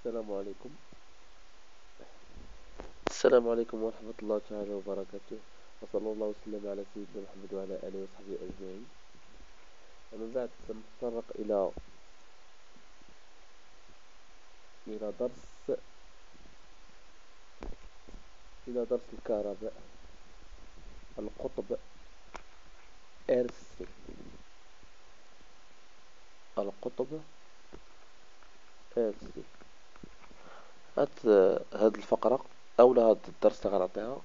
السلام عليكم. السلام عليكم ورحمة الله تعالى وبركاته، وصلى الله وسلم على سيدنا محمد وعلى آله وصحبه أجمعين. أما بعد سنتطرق إلى درس إلى درس الكهرباء، القطب RC. القطب RC. هاد الفقرة أو هاد الدرس اللي غنعطيها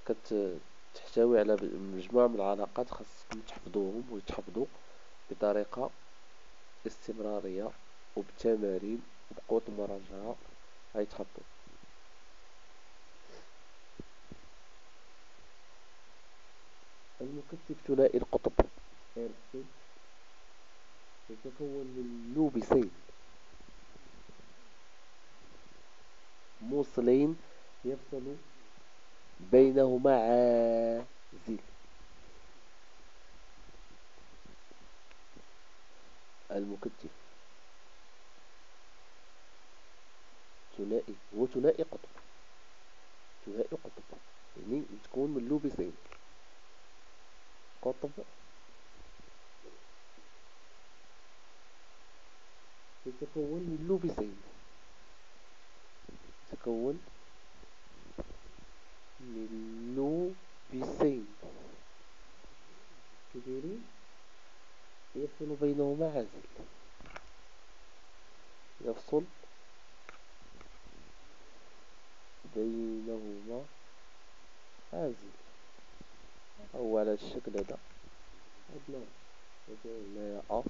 كتحتوي على مجموعة من العلاقات خاصكم تحفظوهم ويتحفظوا بطريقة استمرارية وبالتمارين وبقوة المراجعة غيتحفظوا. المكثف ثنائي القطب RC يتكون من لوبسين موصلين يفصل بينهما عازل. المكثف ثنائي هو ثنائي قطب، ثنائي قطب يعني يتكون من لوبسين، قطب يتكون من لوبسين، يتكون من لوبسين كبيرين يفصل بينهما عازل، يفصل بينهما عازل. أو على الشكل هذا عندنا هنايا أ،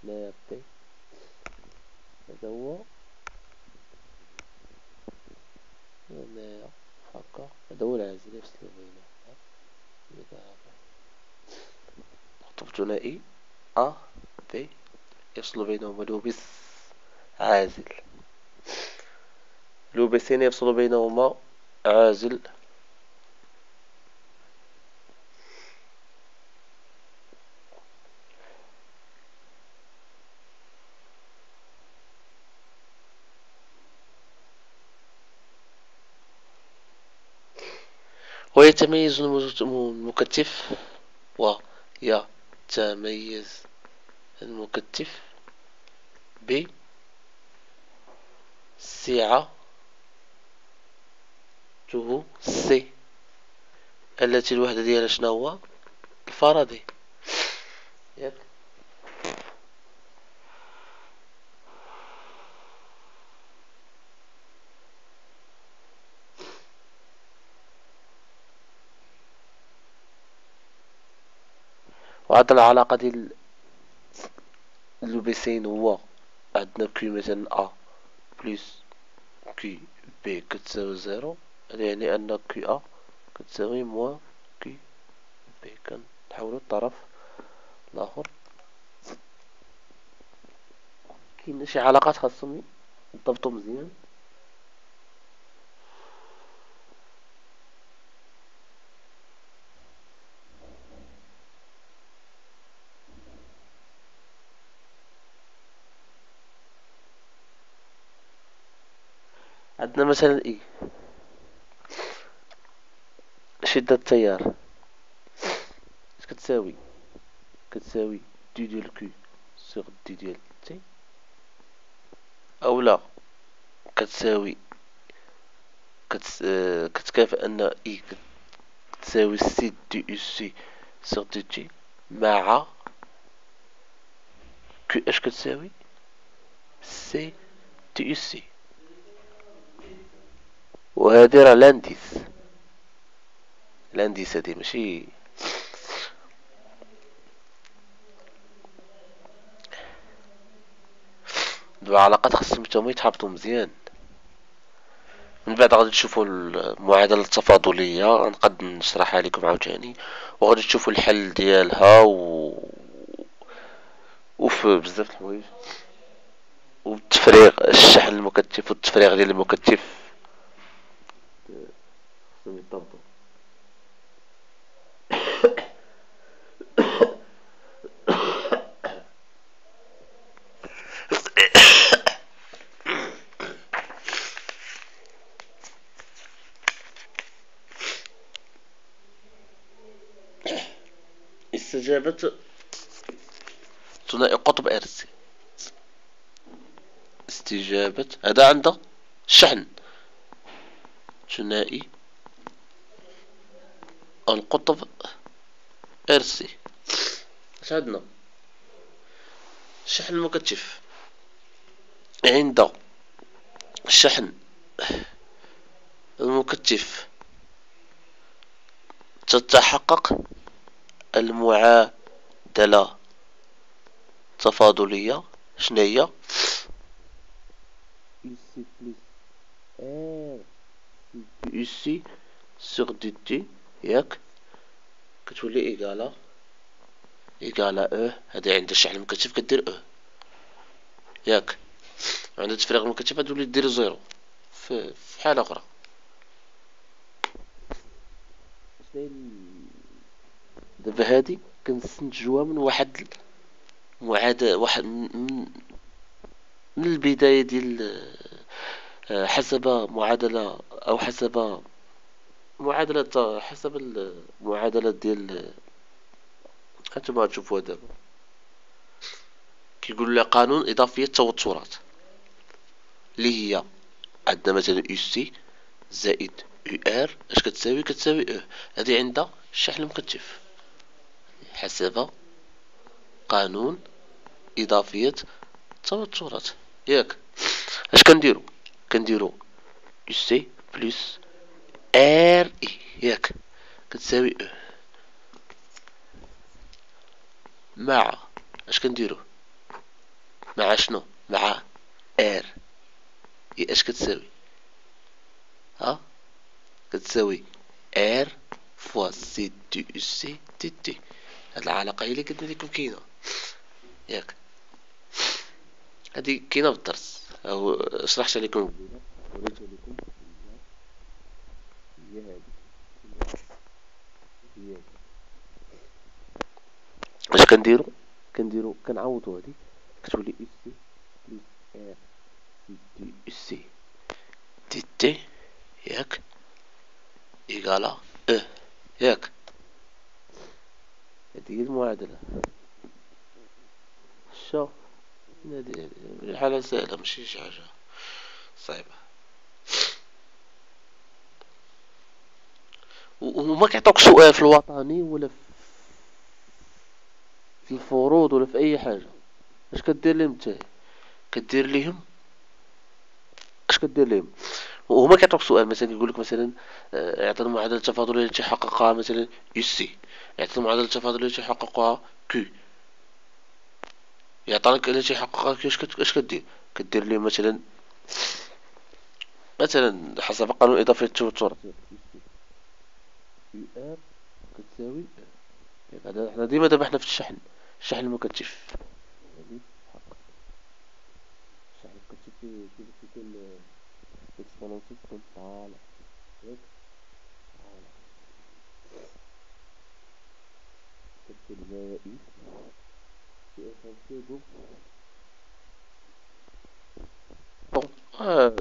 هنايا بي، هذا هو هنايا هكا، هذا هو العازل يفصل بينهما. إذا قطب ثنائي أ بي يفصل بينهما لوبس عازل، لوبسين يفصل بينهما عازل. ويتميز المكثف ويتميز المكثف بسعته سي التي الوحدة ديالها شنو هو؟ الفاراداي. ياك وهاد العلاقة ديال اللوبسين هو عندنا كي مثلا أ بلس كي بي كتساوي زيرو، يعني أن كي أ كتساوي موان كي بي. كنحولو الطرف الآخر. كاين شي علاقات خاصهم نضبطو مزيان. عندنا مثلا إي شدة التيار كتساوي دي ديال كيو سيغ دي ديال تي، أولا كتساوي كتكافئ أن إي كتساوي سي دي أو سي سيغ دي تي مع كيو اش كتساوي سي دي أو سي. وهادي راه لانديس هادي ماشي دو علاقات خاصهم تما يتحفظوا مزيان. من بعد غادي تشوفوا المعادلة التفاضلية غنقد نشرحها لكم عاوتاني، وغادي تشوفوا الحل ديالها وفي بزاف د الحوايج، والتفريغ الشحن المكثف والتفريغ ديال المكثف خصهم يضبطوا. استجابة ثنائي قطب ارسي. استجابة هذا عنده شحن ثنائي القطب ارسي. اش عندنا؟ الشحن المكثف عند الشحن المكثف تتحقق المعادلة التفاضلية. شناهي؟ UC plus R UC sur DT ياك كتولي إيكالا هادي عند الشحن المكثف كدير ياك، عند التفريغ المكثف غتولي دير زيرو في حالة أخرى. دابا هادي كنستنتجوها من واحد من البداية ديال حسب معادلة أو حسب المعادلة ديال هانتوما غتشوفوها دابا. كيقول لها قانون إضافية التوترات اللي هي عندنا مثلا يو سي زائد يو ار اش كتساوي هذه عندها الشحن المكثف حسب قانون إضافية التوترات ياك. اش كنديرو يو سي بلس ار اي ياك كتساوي مع اش كنديرو مع شنو؟ مع ار اي اش كتساوي؟ كتساوي ار فوا سي دي يو سي دي تي. هاد العلاقة هي اللي قلنا لكم كاينة ياك، هادي كاينة بالدرس او شرحتها لكم وريتها لكم هي هادي. اش كنديرو كنعوضو هادي كتولي اس سي بلس ار دي اس سي دي تي ياك إيكالا ياك. هادي هي المعادلة. شوف هادي حالة سهلة ماشي شي حاجة صعيبة، وما كيعطوك سؤال في الوطني ولا في الفروض ولا في أي حاجة. اش كدير لهم نتايا؟ كدير لهم اش كدير لهم؟ وهما كيعطوك سؤال مثلا يقول لك مثلا اعطينا المعادله التفاضليه التي حققها مثلا يو سي، يعطينا المعادله التفاضليه التي حققها كيو، يعطيك التي حققها كيو. اش كدير؟ كدير لهم مثلا حسب قانون اضافه التوتر يو ار كتساوي هذا. حنا ديما دابا حنا في الشحن المكثف يعني حق الشحن المكثف كيكون اكسبونونسيال تكون طالع ياك طالع كتكون زائد في اسانسيو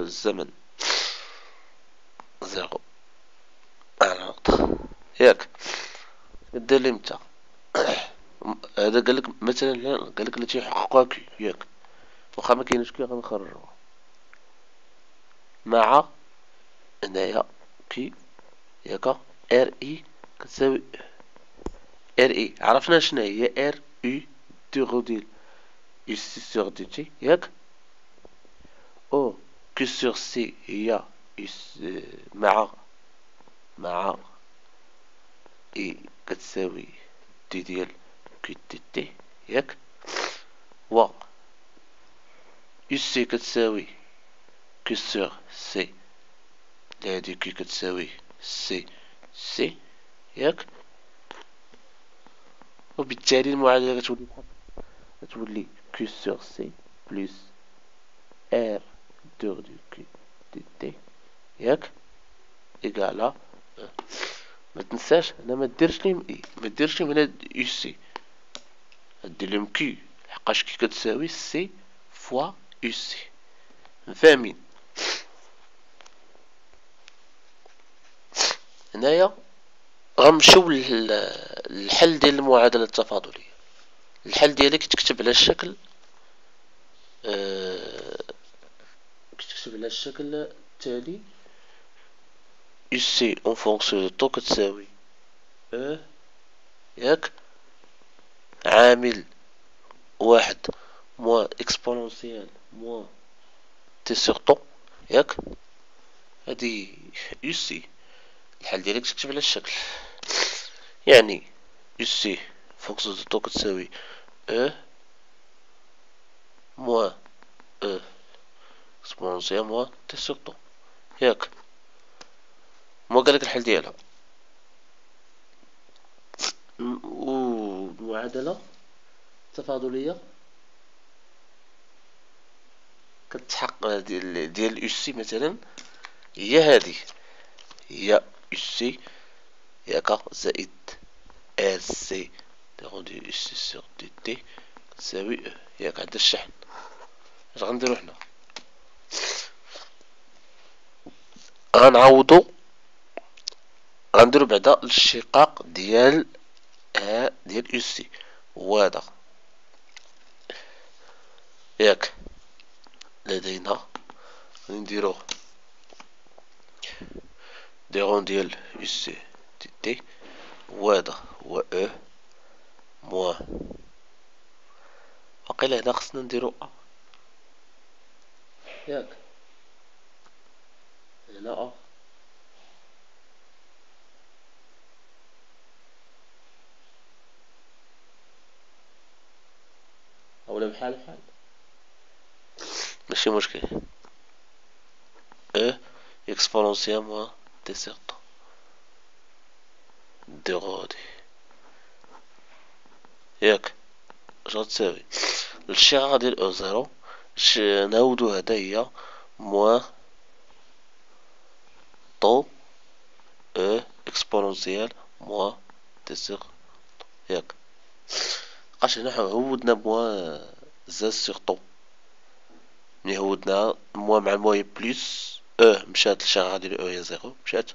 الزمن زيرو على نقطة ياك. كدير لي متى هذا قالك مثلا قالك التي يحققها كي ياك، واخا ما كاينش كي غنخرجوها مع هنايا كي ياك ار اي كتساوي ار اي. عرفنا شنو هي ار اي دو ديال يو سي سور دي تي ياك، او كي سور سي هي مع اي كتساوي دي ديال كي دي تي ياك، و يو سي كتساوي كي سور سي هادي كي كتساوي سي ياك. وبالتالي المعادلة كتولي كي سور سي بلس ار دو كي دي تي ياك إيكالا ما تنساش هنا ما ديرش ليهم ما ديرش ليهم هنا يو سي، دير ليهم كي لحقاش كي كتساوي سي فوا يو سي. فاهمين؟ هنايا غنمشيو للحل ديال المعادلة التفاضلية. الحل ديالها كتكتب على الشكل التالي: UC اون فونكسيون دو طو كتساوي ياك عامل واحد موان اكسبونونسيال موان تي سور طو. ياك هادي UC الحل ديالك تكتب على الشكل، يعني UC فونكسيون دو طو كتساوي موان اكسبونونسيال موان تي سور طو. ياك ما قالك الحل ديالها، والمعادلة التفاضلية كتحقق ديال يو سي مثلا هي هادي، هي يو سي ياك زائد ار سي ديغون دي يو سي سور دي تي تساوي ياك عندها الشحن. اش غنديرو حنا؟ غنديرو بعدا الاشتقاق ديال يو سي هو هذا. ياك لدينا نديروه ديغون ديال يو سي دي تي هو هذا هو موان واقيلا هنا خصنا نديرو ياك هنا اولا بحال ماشي مشكل اكسبونونسيال موان تي سور طو دي غودي. ياك اش غتساوي؟ الشيعة ديال زيرو نعاودو هدا هي موان طو اكسبونونسيال موان تي سور طو. ياك بقاش هنا عودنا موان زاز سور طو، ملي هودناها موان مع الموان بليس مشات الشيعة ديال هي زيرو مشات،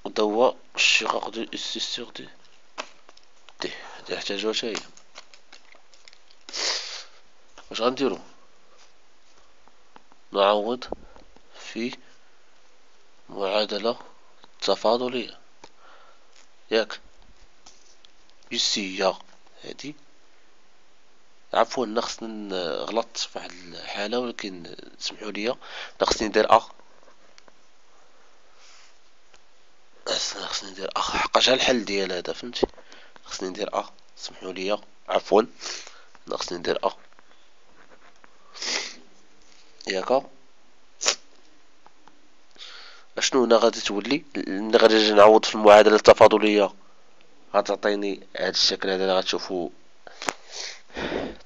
ودا هو الشقاق ديال يو سي سور دي تي هادي نحتاجوها حتى هي. واش غنديرو؟ نعوض في معادلة تفاضلية. ياك يو سي هي هادي، عفوا انا خصني غلطت في واحد الحالة ولكن سمحوا لي خصني ندير خصني ندير حقاش الحل ديال هذا فهمتي، خصني ندير سمحوا لي عفوا خصني ندير ياك اشنو هنا غادي تولي ملي غادي نجي نعوض في المعادلة التفاضلية غتعطيني هاد الشكل هذا اللي غتشوفو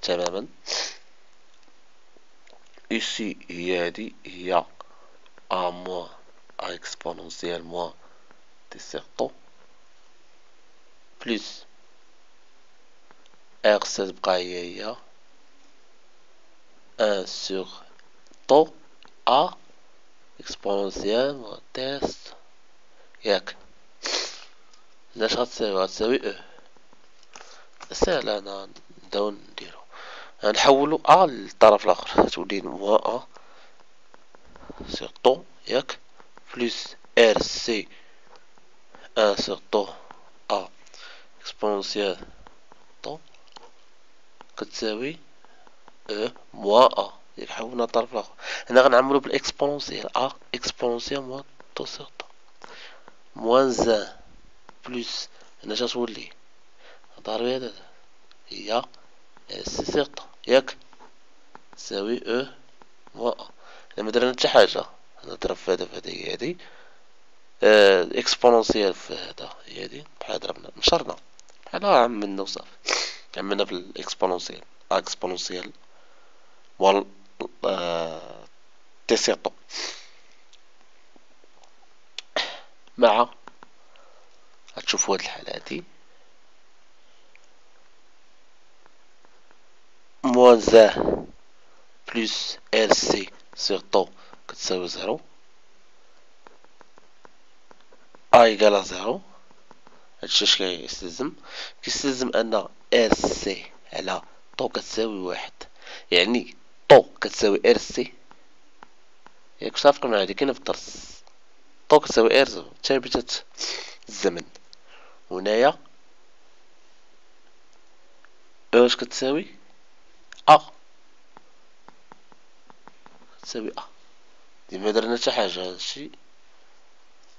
تماما. ici هي هادي هي موان اكسبونونسيال موان تي سور طو بليس ار سي تبقى هي ان سور طو اكسبونونسيال موان تيست. ياك لاش غتساوي ساهلة، انا نبداو نديرو نحولو للطرف الاخر تولي موان سور طو ياك بليس ار سي ان سور طو اكسبونونسيال طو كتساوي موان ياك حولنا الطرف الاخر. هنا غنعملو بالاكسبونونسيال اكسبونونسيال موان طو سور طو موان زان بليس هنا اش غتولي ضربي هذا هي سي سور طو ياك تساوي موان هنا مدرنا حتى حاجة، نضرب في هذا في هذا هي هادي اكسبونونسيال في هذا هي هادي بحال ضربنا نشرنا بحال عملنا وصافي، عملنا في الاكسبونونسيال اكسبونونسيال موان تي سور طو مع غتشوفو هاد الحالة هادي موان زان بليس ار سي سور طو كتساوي زيرو يقال زيرو. هادشي اش كيستلزم؟ كيستلزم ان ار سي على طو كتساوي واحد، يعني طو كتساوي ار سي، ياك متفق مع هادي كاينه في الدرس. طو كتساوي ار ثابتة الزمن. هنايا واش كتساوي ا، كتساوي ا. ديما درنا حتى حاجة، هادشي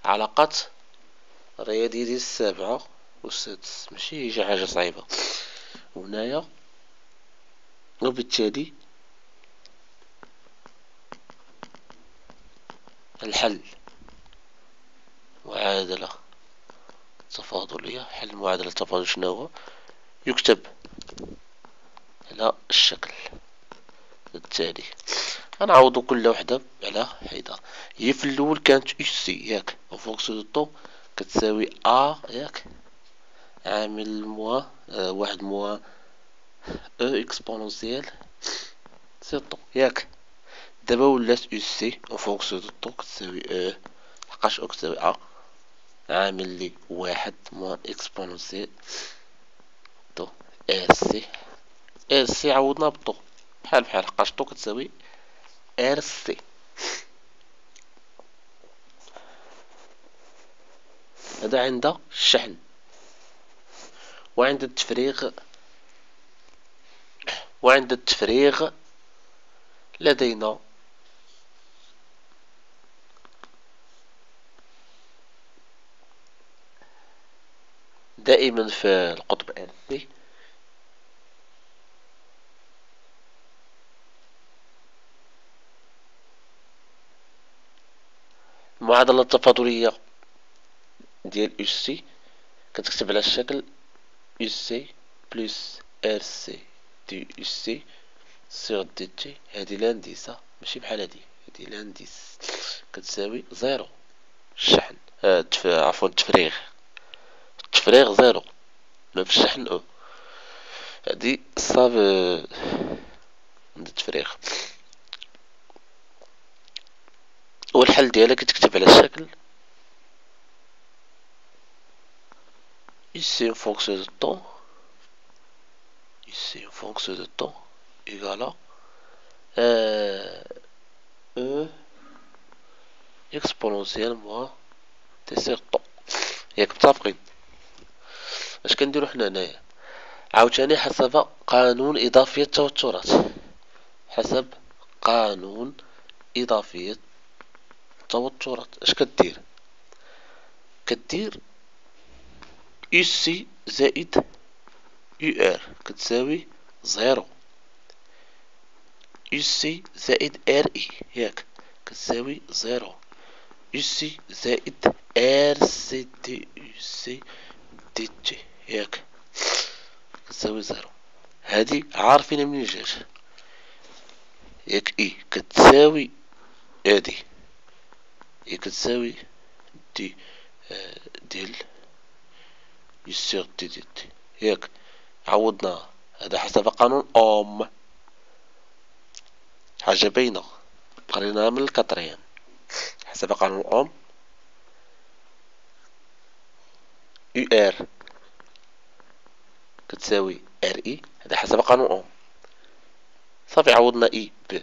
علاقات رياضية ديال السابعة والسادس، ماشي شي حاجة صعيبة. هنايا وبالتالي الحل معادلة تفاضلية. حل معادلة التفاضل شنو هو؟ يكتب على الشكل التالي. غنعوضو كل وحدة على حدة. هي في الأول كانت سي ياك، وفونكسيون دو طو كتساوي أ ياك، عامل موا واحد موا او اكسبونونسيال سي طو ياك. دابا ولات سي وفونكسيون دو طو كتساوي او، لحقاش او كتساوي أ، عامل لي واحد موا اكسبونونسيال طو ار سي. ار سي عوضنا بالطو بحال بحال، لحقاش طو كتساوي ار سي. هذا عند الشحن. وعند التفريغ، وعند التفريغ لدينا دائما في القطب ار سي المعادلة التفاضلية ديال سي كتكتب على الشكل سي بلس ار سي دي سي سيغ دي تي. هادي لانديسة ماشي بحال هادي، هادي لانديس كتساوي زيرو. الشحن عفوا التفريغ، التفريغ زيرو، ما في الشحن او. هادي صاب عند التفريغ. والحل ديالها كتكتب على الشكل ici une fonction de temps, ici une fonction de temps égale à e exponentielle moins t sur temps. ياك متفقين؟ اش كنديرو حنا هنايا؟ عاوتاني حسب قانون إضافية التوترات، حسب قانون إضافية التوترات اش كدير؟ كدير يو سي زائد يو ار كتساوي زيرو، يو سي زائد ار اي ياك كتساوي زيرو، يو سي زائد ار سي دي يو سي دي تي ياك كتساوي زيرو. هادي عارفين منين جات ياك. اي كتساوي هادي، اي كتساوي دي ديال يو سيغ دي دي تي ياك. عوضناها، هذا حسب قانون اوم، حاجة باينة قريناها من الكاتريام. حسب قانون اوم يو ار كتساوي ار اي، هذا حسب قانون اوم. صافي عوضنا اي ب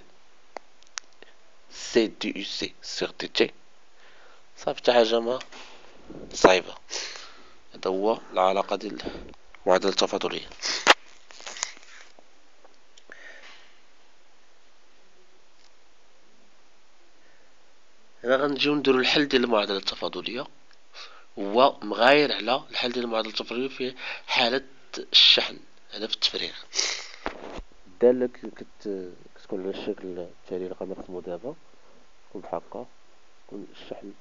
سي دي يو سي سيغ دي تي، صافي حتى حاجة ما صعيبة. هذا هو العلاقة ديال المعادلة التفاضلية. هنا غنجيو نديرو الحل ديال المعادلة التفاضلية، هو مغاير على الحل ديال المعادلة التفاضلية في حالة الشحن. هذا في التفريغ. الدالة كتكون على الشكل التالي اللي غنرسمو دابا، تكون بحال هكا. يكون الشحن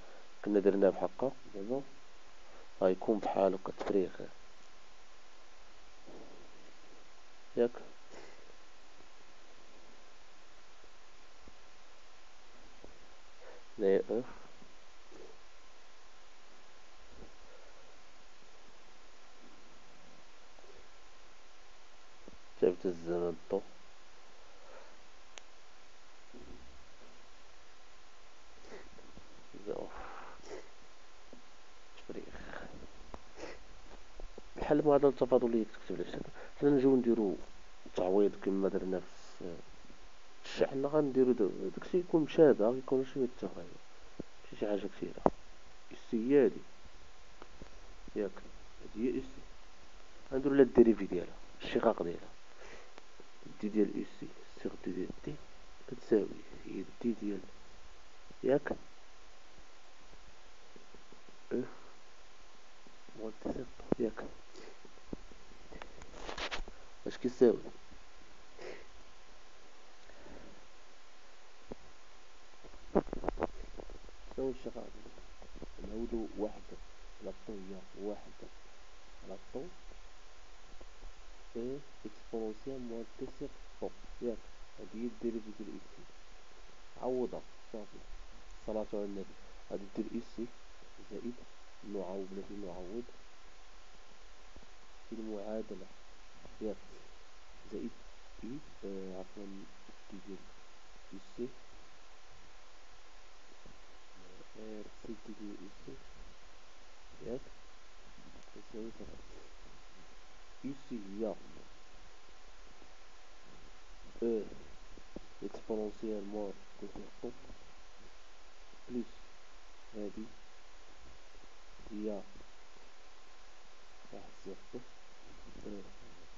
كنا درناه بحال هكا، دابا غيكون بحال هكا التفريغ ياك. هنايا او ثابت الزمن طو المعادلة التفاضلية كتكتب على الشكل. حنا نجيو نديرو تعويض كما درنا في الشحن، غنديرو داكشي يكون مشابه، غيكونو شوية التغير، ماشي شي حاجة كثيرة. إس هي هادي ياك، هادي هي إس، غنديرو لها الديريفي ديالها، الشقاق ديالها. دي ديال إس سيغ دي ديال دي كتساوي هي دي ديال ياك أو موان تي سيغ طو ياك. اش كيساوي؟ شنو الشقاق ديالها؟ نعاودو واحد على طو هي واحد على طو أو إكسبونسيال موان تي سيغ طو ياك. هادي هي الديريفي ديال إس، عوضها صافي صلاة على النبي. غادي دير إس زائد نعوض بلاتي نعوض في المعادلة ياك زائد إي عفوا دي ديال إس ار سي دي ديال إس ياك تساوي صفر. إس هي أو إكسبونسيال موان تي سيغ طو بليس هادي هي واحد سيغ طو أو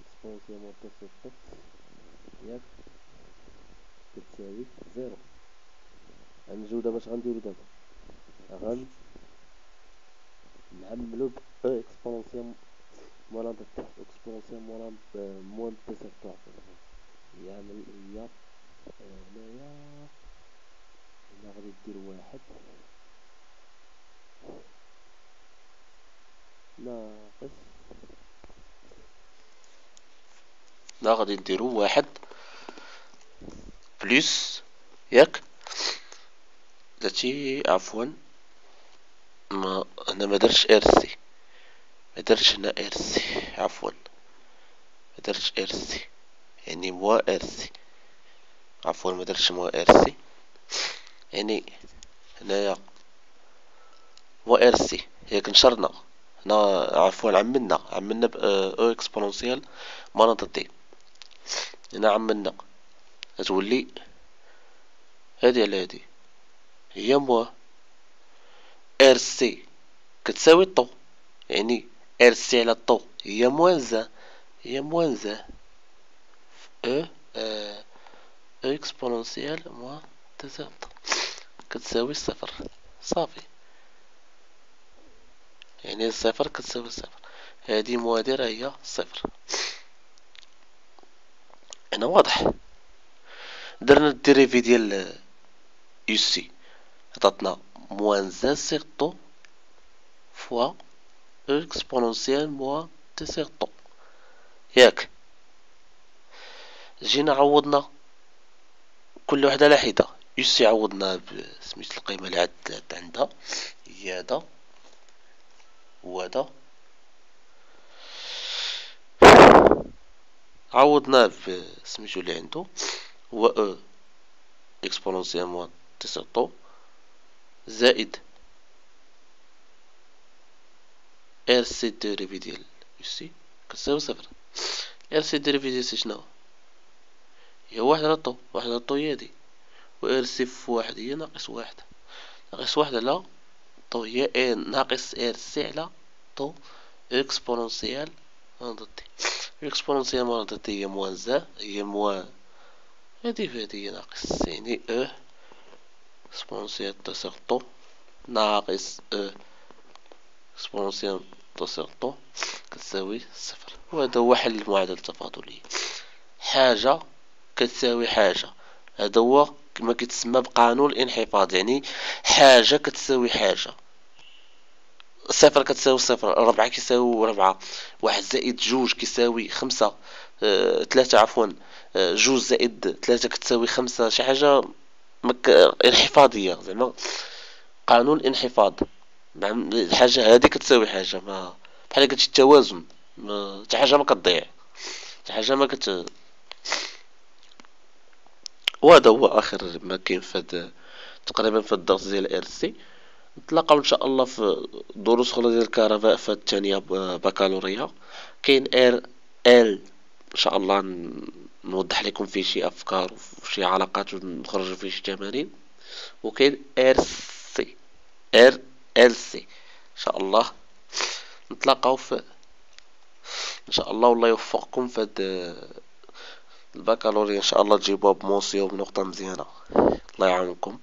إكسبونسيال موان تي سيغ طو ياك كتساوي زيرو. غنجيو دابا اش غنديرو دابا؟ غنعملو ب أو إكسبونسيال موان إكسبونسيال موان تي سيغ طو هي هنايا هنا غادي دير واحد ناقص، لا غادي نديرو واحد بلس ياك درتي عفوا ما انا ما درتش ار سي، ما درتش هنا ار سي عفوا، ما درتش ار سي يعني موا ار سي عفوا، ما درتش موا ار سي يعني هنايا موا ار سي ياك. نشرنا هنا عفوا عملنا ب او اكسبونسيال ماناطة تي، هنا عملنا غتولي هادي على هادي هي موا ار سي كتساوي طو، يعني ار سي على طو هي موان زان، هي موان زان او اكسبونسيال موان تي سيغ طو كتساوي صفر صافي، يعني صفر كتساوي صفر. هادي موادي راه هي صفر. هنا واضح درنا الديريفي ديال يو سي عطاتنا موان زان سيغ طو فوا او اكسبونسيال موان تي سيغ طو ياك. جينا عوضنا كل وحدة على حدة. يو سي عوضنا بسميت القيمة اللي عندها هي هدا وهدا، عوضناه بسميتو اللي عندو هو او اكسبونسيال موان تي سيغ طو زائد ار سي ديريفي ديال يو سي كتساوي صفر. ار سي ديريفي ديال سي شناهو؟ هي واحد على طو، واحد على طو هي هادي، و ار سي في واحد هي ناقص واحد، ناقص واحد على طو هي ناقص ار سي على طو اكسبونسيال ماناطة تي. اكسبونسيال ماناطة تي هي موان زان، هي موان هادي في هادي هي ناقص، يعني او اكسبونسيال تي سيغ طو ناقص او اكسبونسيال تي سيغ طو كتساوي صفر. وهذا هو حل المعادلة التفاضلية، حاجة كتساوي حاجة. هذا هو كما كيتسمى بقانون الانحفاض، يعني حاجة كتساوي حاجة، صفر كتساوي صفر، ربعة كيساوي ربعة، واحد زائد جوج كيساوي خمسة، ثلاثة عفوا جوج زائد ثلاثة كتساوي خمسة، شي حاجة انحفاضية زعما قانون الانحفاض. الحاجة هادي كتساوي حاجة، ما بحال قلتي التوازن، حتى حاجة ما كتضيع، حتى حاجة ما كت. وهذا هو آخر ما كاين في تقريبا في الدرس ديال ار سي. نتلاقاو ان شاء الله في دروس اخرى ديال الكهرباء في الثانية بكالوريا. كاين ال ان شاء الله نوضح لكم فيه شي افكار وشي علاقات ونخرج فيه شي تمارين. وكاين سي ار سي ان شاء الله نتلاقاو في ان شاء الله. والله يوفقكم في هاد البكالوريا ان شاء الله تجيبوها بمونسيون بنقطة مزيانة. الله يعاونكم.